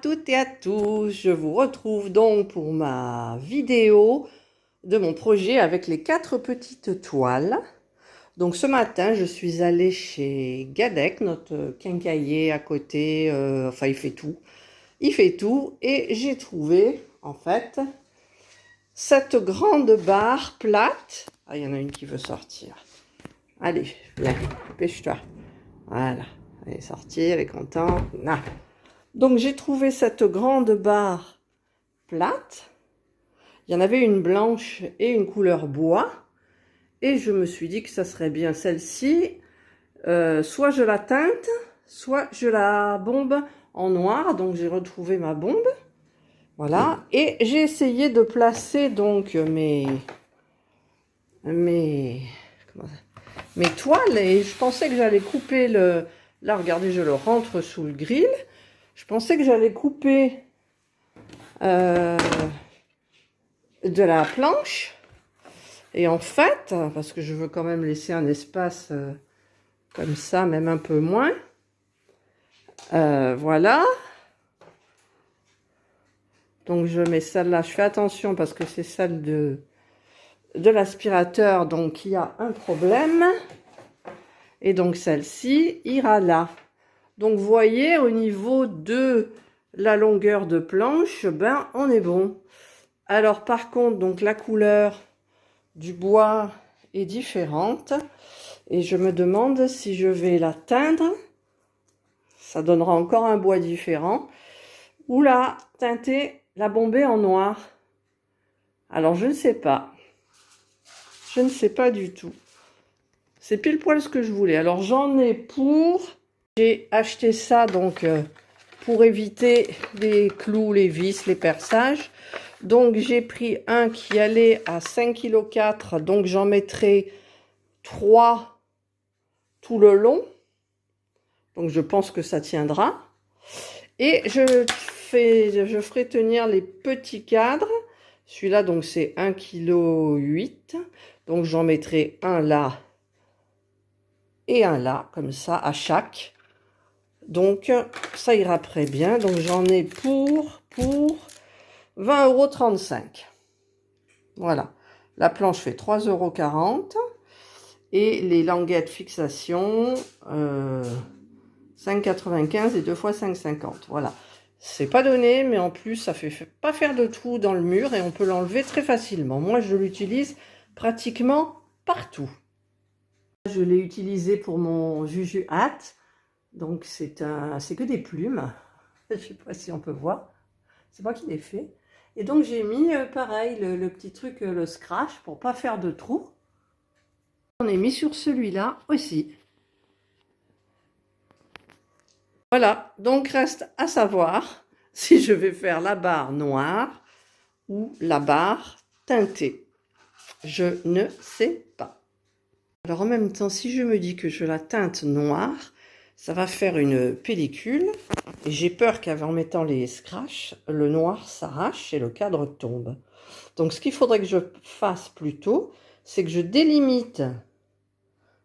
toutes et à tous, je vous retrouve donc pour ma vidéo de mon projet avec les 4 petites toiles. Donc ce matin, je suis allée chez Gadec, notre quincaillier à côté, enfin il fait tout, et j'ai trouvé en fait cette grande barre plate. Ah, il y en a une qui veut sortir. Allez, viens, dépêche-toi. Voilà, elle est sortie, elle est contente. Ah. Donc j'ai trouvé cette grande barre plate. Il y en avait une blanche et une couleur bois. Et je me suis dit que ça serait bien celle-ci. Soit je la teinte, soit je la bombe en noir. Donc j'ai retrouvé ma bombe. Voilà. Et j'ai essayé de placer donc mes toiles. Et je pensais que j'allais couper le... Là, regardez, je le rentre sous le grill. Je pensais que j'allais couper de la planche. Et en fait, parce que je veux quand même laisser un espace comme ça, même un peu moins. Voilà. Donc je mets celle-là. Je fais attention parce que c'est celle de l'aspirateur. Donc il y a un problème. Et donc celle-ci ira là. Donc vous voyez, au niveau de la longueur de planche, ben on est bon. Alors par contre, donc la couleur du bois est différente. Et je me demande si je vais la teindre. Ça donnera encore un bois différent. Ou la teinter, la bomber en noir. Alors je ne sais pas. Je ne sais pas du tout. C'est pile poil ce que je voulais. Alors j'en ai pour... J'ai acheté ça donc pour éviter les clous, les vis, les perçages. Donc j'ai pris un qui allait à 5,4 kg. Donc j'en mettrai 3 tout le long. Donc je pense que ça tiendra. Et je ferai tenir les petits cadres. Celui-là donc c'est 1,8 kg. Donc j'en mettrai un là et un là, comme ça à chaque. Donc ça ira très bien. Donc j'en ai pour 20,35 €. Voilà. La planche fait 3,40 € et les languettes fixation 5,95 € et 2 fois 5,50 €. Voilà. C'est pas donné, mais en plus ça fait pas faire de trou dans le mur et on peut l'enlever très facilement. Moi je l'utilise pratiquement partout. Je l'ai utilisé pour mon Juju Hat. Donc c'est que des plumes. Je ne sais pas si on peut voir. C'est moi qui l'ai fait. Et donc j'ai mis pareil le petit truc, le scratch, pour pas faire de trous. On est mis sur celui-là aussi. Voilà, donc reste à savoir si je vais faire la barre noire ou la barre teintée. Je ne sais pas. Alors en même temps, si je me dis que je la teinte noire, ça va faire une pellicule. Et j'ai peur qu'en mettant les scratchs, le noir s'arrache et le cadre tombe. Donc ce qu'il faudrait que je fasse plutôt, c'est que je délimite,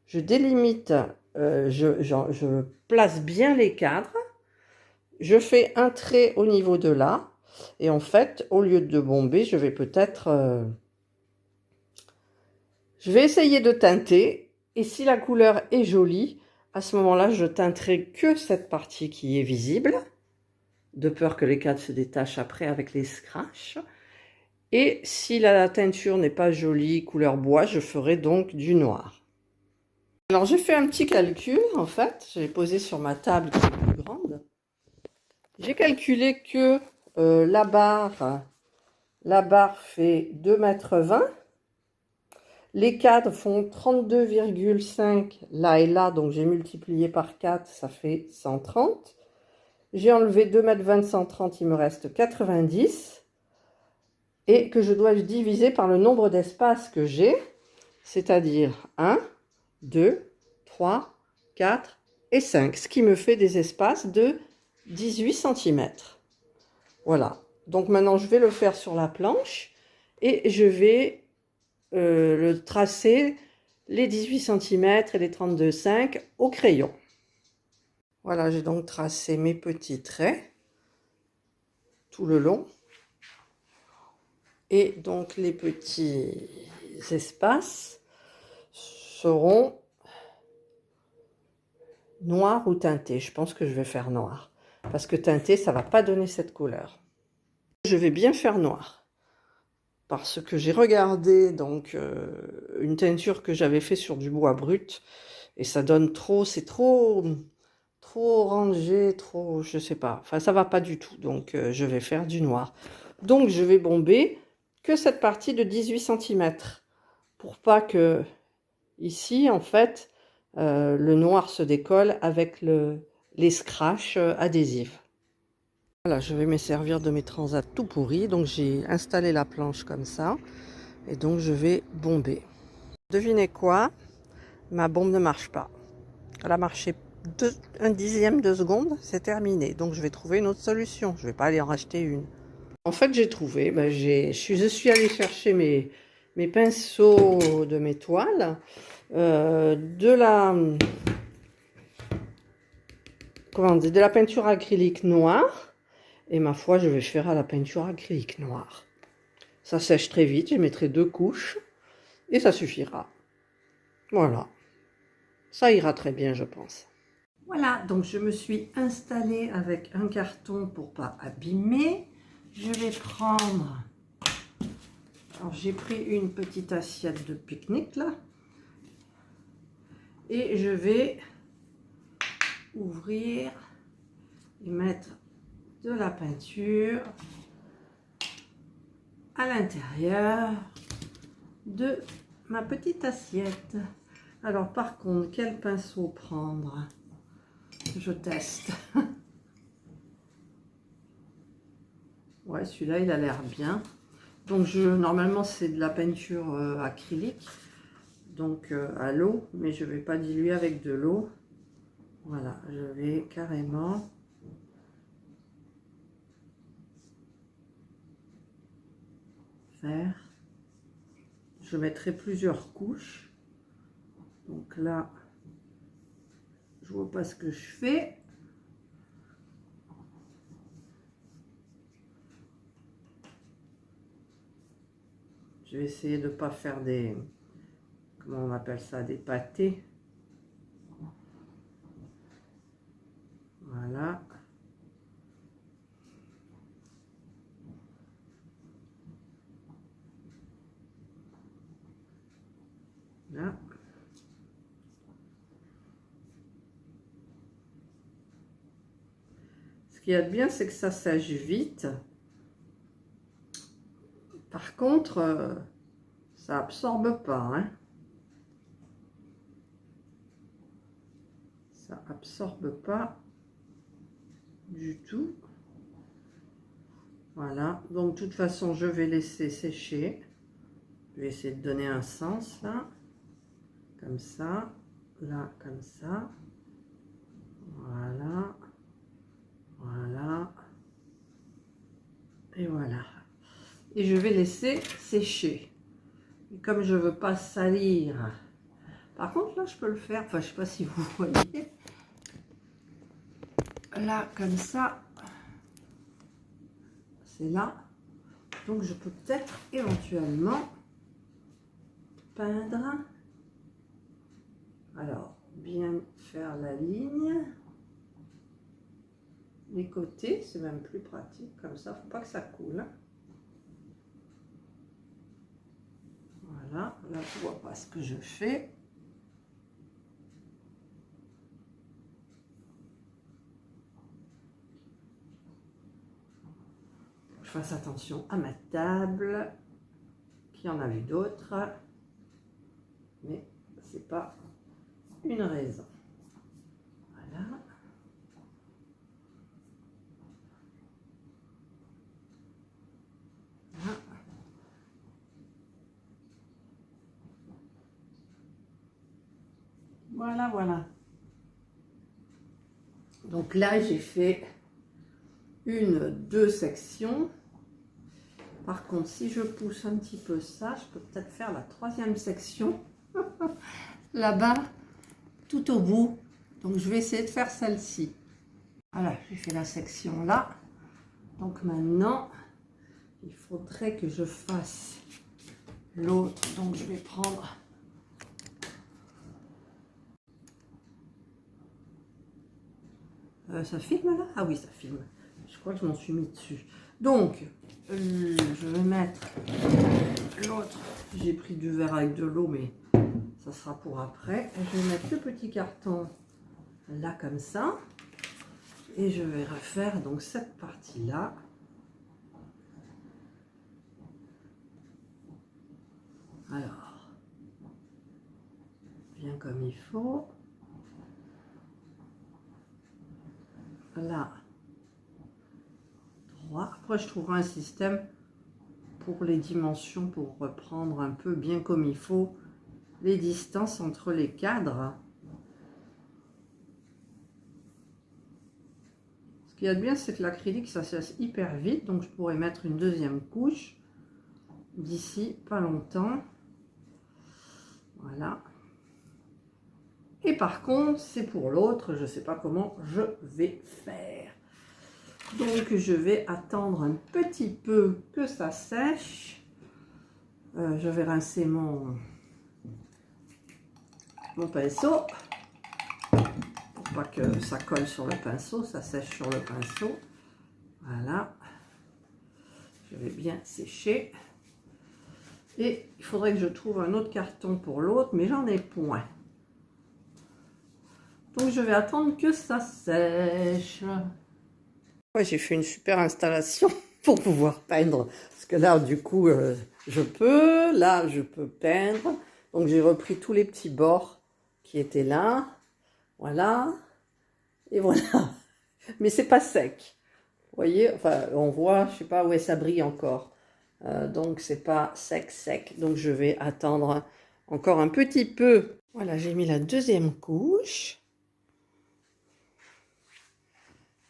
je place bien les cadres, je fais un trait au niveau de là, et en fait, au lieu de bomber, je vais peut-être... je vais essayer de teinter, et si la couleur est jolie, à ce moment-là, je teinterai que cette partie qui est visible, de peur que les cadres se détachent après avec les scratchs. Et si la teinture n'est pas jolie, couleur bois, je ferai donc du noir. Alors j'ai fait un petit calcul, en fait, je l'ai posé sur ma table qui est plus grande. J'ai calculé que la barre fait 2,20 m. Les cadres font 32,5 là et là, donc j'ai multiplié par 4, ça fait 130. J'ai enlevé 2,20 m 130, il me reste 90. Et que je dois diviser par le nombre d'espaces que j'ai, c'est-à-dire 1, 2, 3, 4 et 5, ce qui me fait des espaces de 18 cm. Voilà, donc maintenant je vais le faire sur la planche et je vais le tracer les 18 cm et les 32,5 au crayon. Voilà, j'ai donc tracé mes petits traits. tout le long. Et donc les petits espaces seront noirs ou teintés. Je pense que je vais faire noir. Parce que teinté, ça va pas donner cette couleur. Je vais bien faire noir. Parce que j'ai regardé donc une teinture que j'avais fait sur du bois brut. Et ça donne trop, c'est trop orangé, trop, je sais pas. Enfin, ça va pas du tout. Donc, je vais faire du noir. Donc, je vais bomber que cette partie de 18 cm. Pour pas que, ici, en fait, le noir se décolle avec les scratchs adhésifs. Voilà, je vais me servir de mes transats tout pourris. Donc, j'ai installé la planche comme ça. Et donc, je vais bomber. Devinez quoi? Ma bombe ne marche pas. Elle a marché un dixième de seconde, c'est terminé. Donc je vais trouver une autre solution. Je ne vais pas aller en racheter une. En fait, j'ai trouvé, je suis allée chercher mes pinceaux de mes toiles, de la peinture acrylique noire. Et ma foi, je vais faire à la peinture acrylique noire. Ça sèche très vite, je mettrai 2 couches et ça suffira. Voilà. Ça ira très bien, je pense. Voilà, donc je me suis installée avec un carton pour pas abîmer. Je vais prendre... Alors j'ai pris une petite assiette de pique-nique là. Et je vais ouvrir et mettre de la peinture à l'intérieur de ma petite assiette. Alors par contre, quel pinceau prendre? Je teste. Ouais, celui-là, il a l'air bien. Donc, normalement, c'est de la peinture acrylique, donc à l'eau, mais je ne vais pas diluer avec de l'eau. Voilà, je vais carrément faire. Je mettrai plusieurs couches. Donc là, je vois pas ce que je fais. Je vais essayer de ne pas faire des, comment on appelle ça, des pâtés. Voilà. Là. Ce qu'il y a de bien, c'est que ça sèche vite. Par contre, ça absorbe pas, hein. Ça absorbe pas du tout. Voilà, donc de toute façon, je vais laisser sécher. Je vais essayer de donner un sens là, comme ça, là, comme ça. Voilà, voilà, et voilà. Et je vais laisser sécher. Et comme je veux pas salir, par contre là je peux le faire, enfin je sais pas si vous voyez, là comme ça, c'est là, donc je peux peut-être éventuellement peindre, alors bien faire la ligne, les côtés, c'est même plus pratique comme ça, faut pas que ça coule. Voilà, là je vois pas ce que je fais. Je fasse attention à ma table, qui en a vu d'autres, mais c'est pas une raison. Voilà. Voilà. Voilà, voilà. Donc là, j'ai fait deux sections. Par contre, si je pousse un petit peu ça, je peux peut-être faire la 3e section là-bas, tout au bout. Donc, je vais essayer de faire celle-ci. Voilà, j'ai fait la section là. Donc maintenant, il faudrait que je fasse l'autre. Donc je vais prendre ça filme là? Ah oui, ça filme. Je crois que je m'en suis mis dessus. Donc, je vais mettre l'autre. J'ai pris du verre avec de l'eau, mais ça sera pour après. Je vais mettre le petit carton là comme ça. Et je vais refaire donc cette partie-là. Alors, bien comme il faut. Là, droit. Après, je trouverai un système pour les dimensions, pour reprendre un peu bien comme il faut les distances entre les cadres. Ce qu'il y a de bien, c'est que l'acrylique, ça sèche hyper vite, donc je pourrais mettre une deuxième couche d'ici pas longtemps. Voilà. Et par contre, c'est pour l'autre, je ne sais pas comment je vais faire. Donc, je vais attendre un petit peu que ça sèche. Je vais rincer mon pinceau. Pour pas que ça colle sur le pinceau, ça sèche sur le pinceau. Voilà. Je vais bien sécher. Et il faudrait que je trouve un autre carton pour l'autre, mais j'en ai point. Donc, je vais attendre que ça sèche. Ouais, j'ai fait une super installation pour pouvoir peindre. Parce que là, du coup, je peux peindre. Donc, j'ai repris tous les petits bords qui étaient là. Voilà. Et voilà. Mais c'est pas sec. Vous voyez, enfin, on voit, je sais pas où ça brille encore. Donc, c'est pas sec. Donc, je vais attendre encore un petit peu. Voilà, j'ai mis la deuxième couche.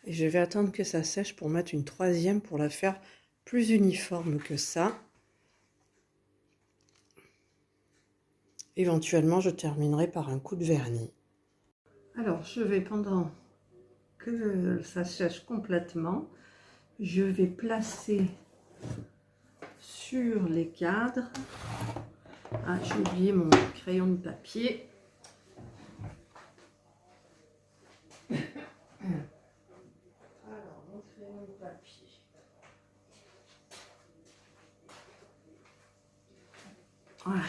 Et je vais attendre que ça sèche pour mettre une troisième pour la faire plus uniforme que ça. Éventuellement, je terminerai par un coup de vernis. Alors, je vais, pendant que ça sèche complètement, je vais placer sur les cadres. Ah, j'ai oublié mon crayon de papier. Alors, mon crayon de papier. Voilà,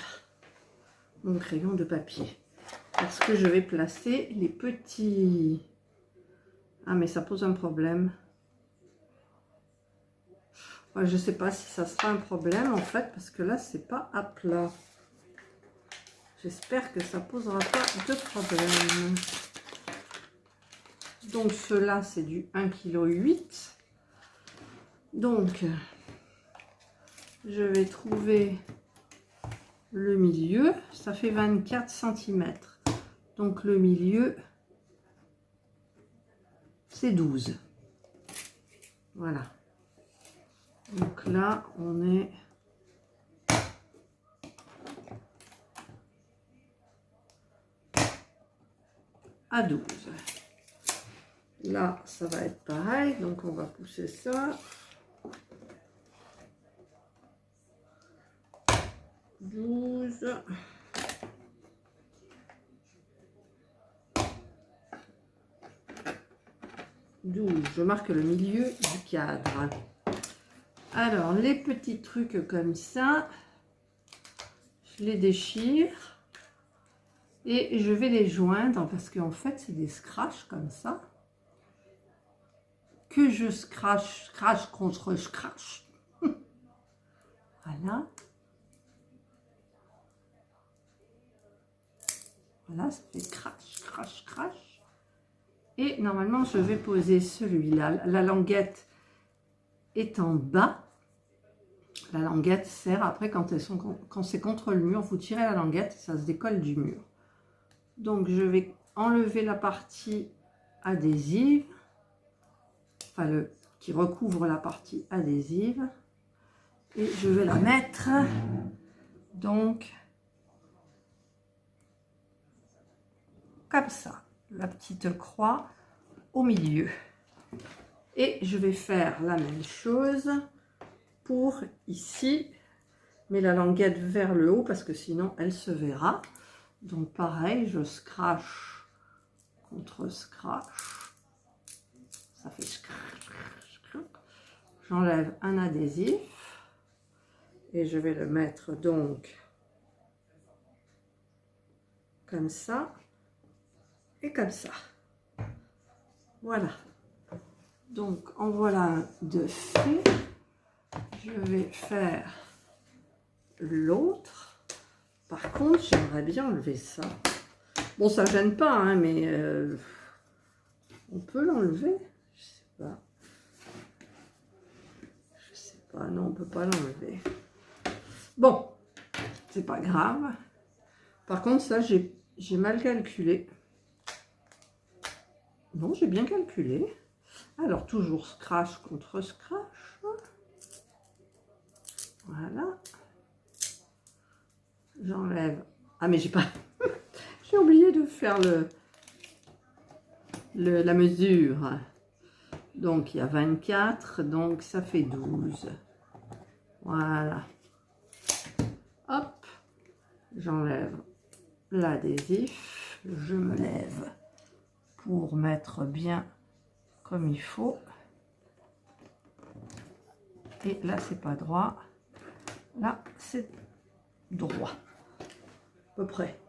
mon crayon de papier. Parce que je vais placer les petits... Ah, mais ça pose un problème. Ouais, je ne sais pas si ça sera un problème, en fait, parce que là, c'est pas à plat. J'espère que ça posera pas de problème. Donc, ceux-là, c'est du 1,8 kg. Donc, je vais trouver le milieu. Ça fait 24 cm. Donc, le milieu, c'est 12. Voilà. Donc là, on est à 12. Là, ça va être pareil. Donc, on va pousser ça. 12. 12. Je marque le milieu du cadre. Alors, les petits trucs comme ça, je les déchire et je vais les joindre parce qu'en fait, c'est des scratchs comme ça que je scratch contre scratch. Voilà. Voilà, ça fait crash. Et normalement, je vais poser celui-là. La languette est en bas. La languette sert après quand c'est contre le mur. Vous tirez la languette, ça se décolle du mur. Donc, je vais enlever la partie adhésive. Enfin, qui recouvre la partie adhésive. Et je vais la mettre. Donc, comme ça. La petite croix au milieu. Et je vais faire la même chose pour ici. Mets la languette vers le haut parce que sinon elle se verra. Donc pareil, je scratch contre scratch. Ça fait scratch. J'enlève un adhésif. Et je vais le mettre donc comme ça et comme ça. Voilà. Donc en voilà un de fait. Je vais faire l'autre. Par contre, j'aimerais bien enlever ça. Bon, ça gêne pas, hein, mais on peut l'enlever. Je sais pas. Je sais pas. Non, on peut pas l'enlever. Bon, c'est pas grave. Par contre, ça, j'ai mal calculé. Non, j'ai bien calculé. Alors, toujours scratch contre scratch. Voilà. J'enlève. Ah, mais j'ai pas... j'ai oublié de faire la mesure. Donc, il y a 24. Donc, ça fait 12. Voilà. Hop. J'enlève l'adhésif. Je me lève pour mettre bien comme il faut. Et là, c'est pas droit. Là, c'est droit. À peu près.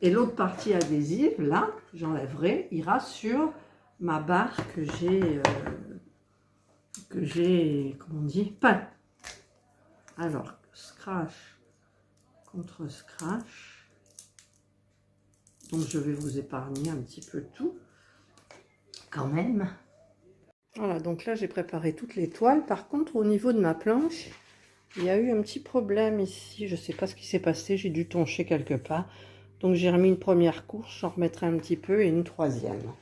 Et l'autre partie adhésive, là, j'enlèverai, ira sur ma barre que j'ai, comment on dit, peint. Alors, scratch contre scratch. Donc, je vais vous épargner un petit peu tout, quand même. Voilà, donc là, j'ai préparé toutes les toiles. Par contre, au niveau de ma planche, il y a eu un petit problème ici. Je ne sais pas ce qui s'est passé. J'ai dû toncher quelque part. Donc, j'ai remis une première couche. J'en remettrai un petit peu et une troisième.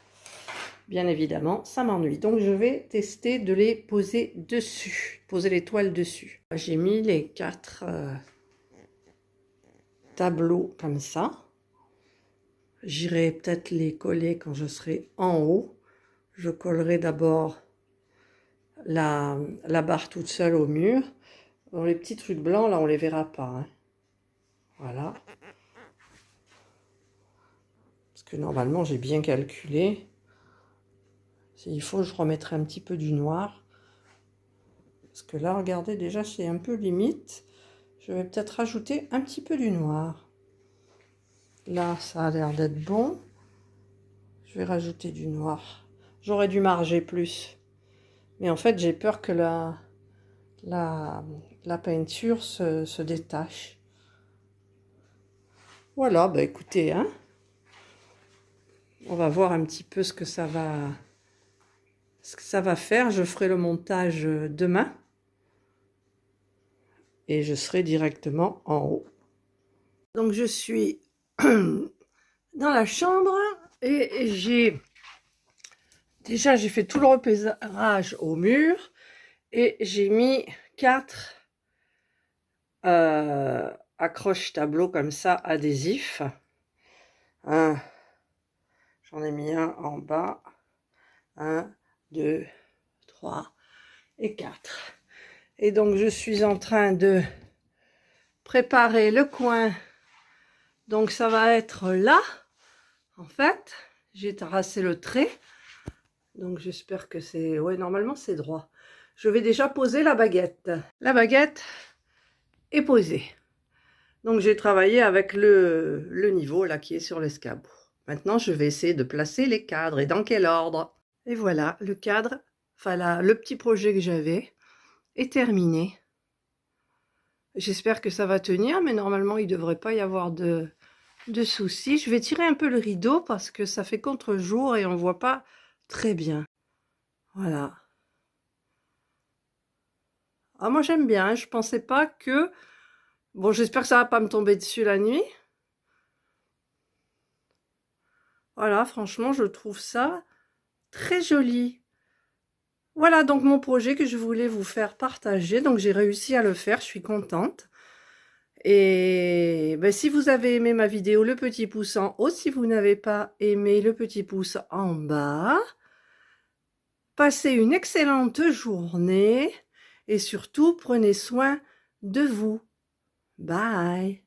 Bien évidemment, ça m'ennuie. Donc, je vais tester de les poser dessus. Poser les toiles dessus. J'ai mis les 4 tableaux comme ça. J'irai peut-être les coller quand je serai en haut. Je collerai d'abord la barre toute seule au mur. Bon, les petits trucs blancs, là, on les verra pas. Hein. Voilà. Parce que normalement, j'ai bien calculé. S'il faut, je remettrai un petit peu du noir. Parce que là, regardez, déjà, c'est un peu limite. Je vais peut-être rajouter un petit peu du noir. Là, ça a l'air d'être bon. Je vais rajouter du noir. J'aurais dû marger plus. Mais en fait, j'ai peur que la peinture se détache. Voilà, bah écoutez, hein, on va voir un petit peu ce que ça va faire. Je ferai le montage demain. Et je serai directement en haut. Donc je suis dans la chambre et j'ai fait tout le repérage au mur et j'ai mis 4 accroche-tableaux comme ça adhésifs. J'en ai mis un en bas, 1, 2, 3 et 4. Et donc je suis en train de préparer le coin. Donc ça va être là. En fait, j'ai tracé le trait. Donc j'espère que c'est... Ouais, normalement c'est droit. Je vais déjà poser la baguette. La baguette est posée. Donc j'ai travaillé avec le niveau là qui est sur l'escabeau. Maintenant je vais essayer de placer les cadres et dans quel ordre. Et voilà, le cadre, enfin là, le petit projet que j'avais est terminé. J'espère que ça va tenir, mais normalement il ne devrait pas y avoir de soucis. Je vais tirer un peu le rideau parce que ça fait contre-jour et on ne voit pas très bien. Voilà. Ah, moi j'aime bien, hein. Je pensais pas que... Bon, j'espère que ça va pas me tomber dessus la nuit. Voilà, franchement, je trouve ça très joli. Voilà donc mon projet que je voulais vous faire partager. Donc j'ai réussi à le faire, je suis contente. Et ben, si vous avez aimé ma vidéo, le petit pouce en haut. Si vous n'avez pas aimé, le petit pouce en bas. Passez une excellente journée et surtout prenez soin de vous. Bye.